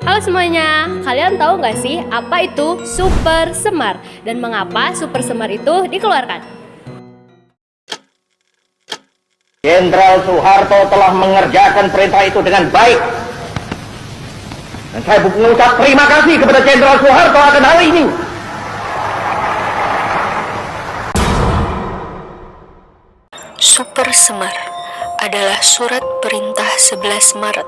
Halo semuanya, kalian tahu nggak sih apa itu Super Semar dan mengapa Super Semar itu dikeluarkan? Jenderal Soeharto telah mengerjakan perintah itu dengan baik. Dan saya mengucap terima kasih kepada Jenderal Soeharto akan hal ini. Super Semar adalah surat perintah 11 Maret,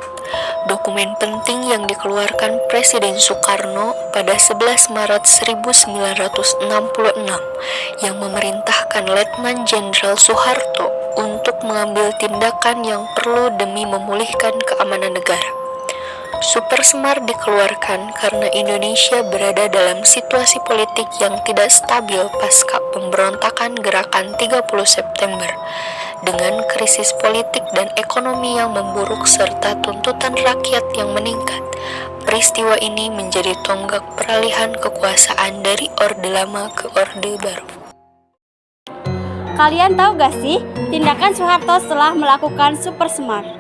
dokumen penting yang dikeluarkan Presiden Soekarno pada 11 Maret 1966 yang memerintahkan Letnan Jenderal Soeharto untuk mengambil tindakan yang perlu demi memulihkan keamanan negara. Super Semar dikeluarkan karena Indonesia berada dalam situasi politik yang tidak stabil pasca pemberontakan gerakan 30 September dengan krisis politik dan ekonomi yang memburuk serta tuntutan rakyat yang meningkat. Peristiwa ini menjadi tonggak peralihan kekuasaan dari Orde Lama ke Orde Baru. Kalian tahu gak sih tindakan Soeharto setelah melakukan Super Semar?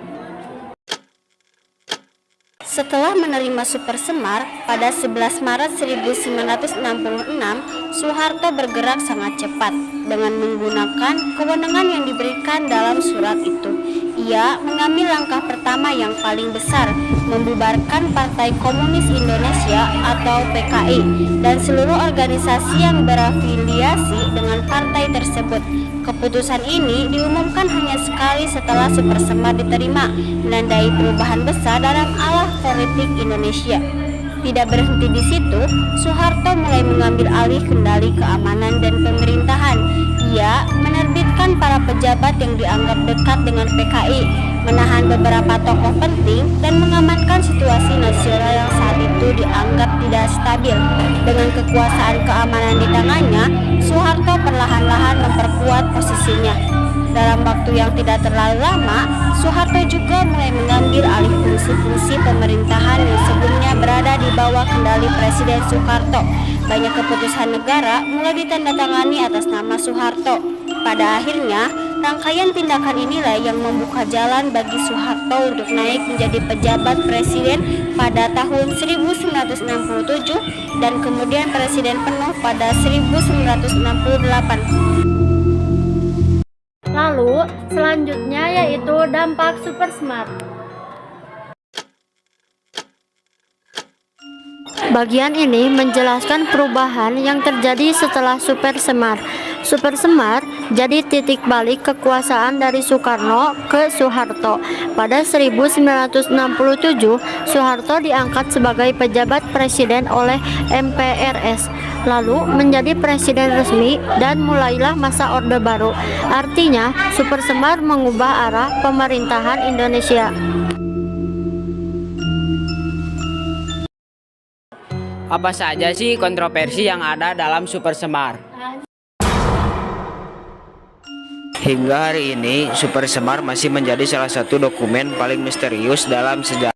Setelah menerima Super Semar, pada 11 Maret 1966, Soeharto bergerak sangat cepat dengan menggunakan kewenangan yang diberikan dalam surat itu. Ia mengambil langkah pertama yang paling besar, membubarkan Partai Komunis Indonesia atau PKI dan seluruh organisasi yang berafiliasi dengan partai tersebut. Keputusan ini diumumkan hanya sekali setelah Super Semar diterima, menandai perubahan besar dalam arah politik Indonesia. Tidak berhenti di situ, Soeharto mulai mengambil alih kendali keamanan dan pemerintahan. Ia menerbitkan para pejabat yang dianggap dekat dengan PKI, menahan beberapa tokoh penting, dan mengamankan situasi nasional yang saat itu dianggap tidak stabil. Dengan kekuasaan keamanan di tangannya, Soeharto perlahan-lahan memperkuat posisinya. Dalam waktu yang tidak terlalu lama, Soeharto juga mulai mengambil alih fungsi-fungsi pemerintahan yang sebelumnya berada di bawah kendali Presiden Soekarto. Banyak keputusan negara mulai ditandatangani atas nama Soeharto. Pada akhirnya, rangkaian tindakan inilah yang membuka jalan bagi Soeharto untuk naik menjadi pejabat presiden pada tahun 1967 dan kemudian presiden penuh pada 1968. Lalu, selanjutnya yaitu dampak Super Semar. Bagian ini menjelaskan perubahan yang terjadi setelah Super Semar. Super Semar jadi titik balik kekuasaan dari Soekarno ke Soeharto. Pada 1967, Soeharto diangkat sebagai pejabat presiden oleh MPRS, lalu menjadi presiden resmi dan mulailah masa Orde Baru. Artinya, Super Semar mengubah arah pemerintahan Indonesia. Apa saja sih kontroversi yang ada dalam Super Semar? Hingga hari ini, Super Semar masih menjadi salah satu dokumen paling misterius dalam sejarah.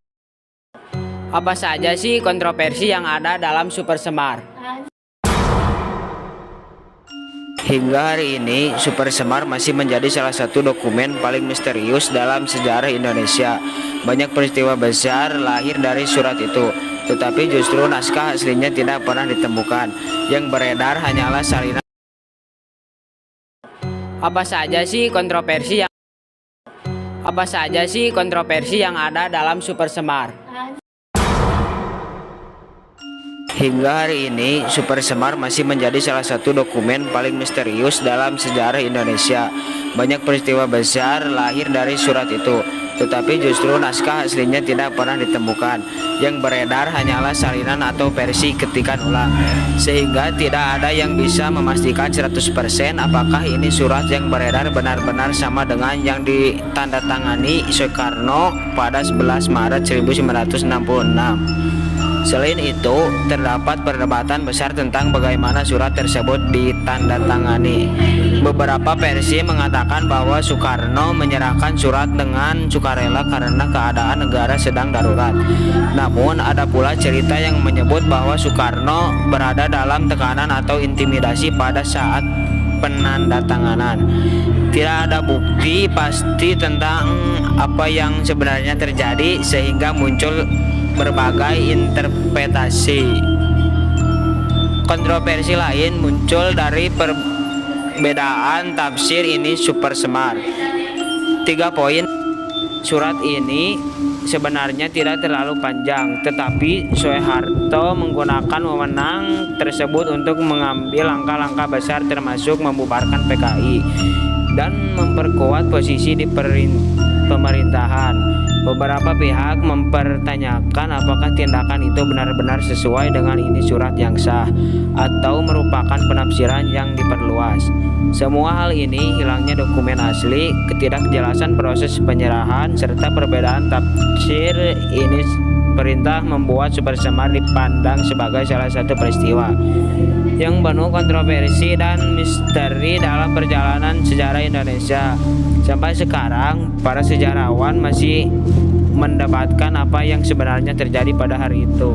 Apa saja sih kontroversi yang ada dalam Super Semar? Hingga hari ini, Super Semar masih menjadi salah satu dokumen paling misterius dalam sejarah Indonesia. Banyak peristiwa besar lahir dari surat itu, tetapi justru naskah aslinya tidak pernah ditemukan. Yang beredar hanyalah salinan. Apa saja sih kontroversi yang ada dalam Super Semar? Hingga hari ini, Super Semar masih menjadi salah satu dokumen paling misterius dalam sejarah Indonesia. Banyak peristiwa besar lahir dari surat itu, tetapi justru naskah aslinya tidak pernah ditemukan. Yang beredar hanyalah salinan atau versi ketikan ulang, sehingga tidak ada yang bisa memastikan 100% apakah ini surat yang beredar benar-benar sama dengan yang ditandatangani Soekarno pada 11 Maret 1966. Selain itu, terdapat perdebatan besar tentang bagaimana surat tersebut ditandatangani. Beberapa versi mengatakan bahwa Soekarno menyerahkan surat dengan sukarela karena keadaan negara sedang darurat. Namun, ada pula cerita yang menyebut bahwa Soekarno berada dalam tekanan atau intimidasi pada saat penandatanganan. Tidak ada bukti pasti tentang apa yang sebenarnya terjadi, sehingga muncul berbagai interpretasi. Kontroversi lain muncul dari perbedaan tafsir ini super semar. 3 poin. Surat ini sebenarnya tidak terlalu panjang, tetapi Soeharto menggunakan wewenang tersebut untuk mengambil langkah-langkah besar, termasuk membubarkan PKI dan memperkuat posisi di pemerintahan. Beberapa pihak mempertanyakan apakah tindakan itu benar-benar sesuai dengan ini surat yang sah atau merupakan penafsiran yang diperluas. Semua hal ini, hilangnya dokumen asli, ketidakjelasan proses penyerahan, serta perbedaan tafsir ini perintah membuat Super Semar dipandang sebagai salah satu peristiwa yang penuh kontroversi dan misteri dalam perjalanan sejarah Indonesia. Sampai sekarang, para sejarawan masih mendebatkan apa yang sebenarnya terjadi pada hari itu.